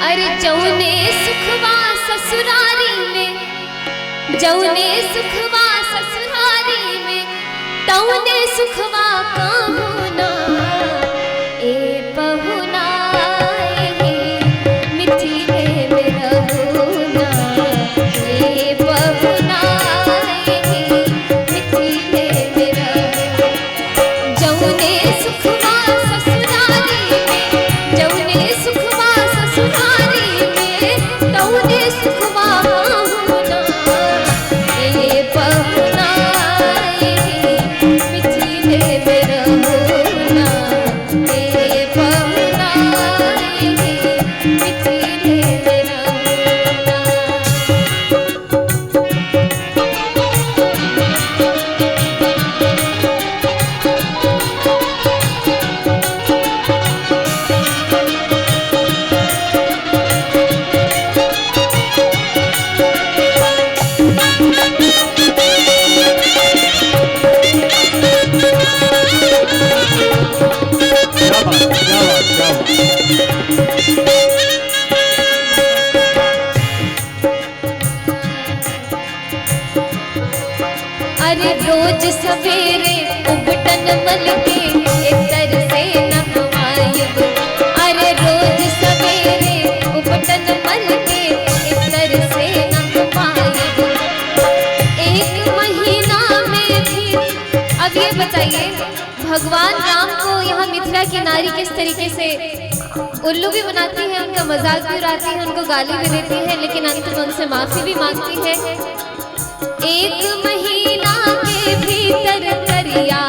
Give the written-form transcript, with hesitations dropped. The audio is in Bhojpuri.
अरे जौने सुखवा ससुरारी में, जौने सुखवा ससुरारी में, तौने सुखवा कहूना ए पहुना मिथिले में रहूना ए पहुना मिथिले में रहूना। जौने सुखवा ससुरारी में, जौने सुखवा ससुरारी में, तौने सुखवा कहूना ए पहुना मिथिले में रहूना ए पहुना मिथिले में रहूना। अरे रोज सवेरे उबटन मल के इतर से नहवायब। अरे रोज सवेरे उबटन मल के इतर से नहवायब। एक महीना में भी। अब ये बताइए, भगवान राम को यहाँ मिथिला की नारी किस तरीके से उल्लू भी बनाती है, उनका मजाक भी उड़ाती है, उनको गाली भी देती है, लेकिन अंत में उनसे माफी भी मांगती है। एक महीना के भीतर करिया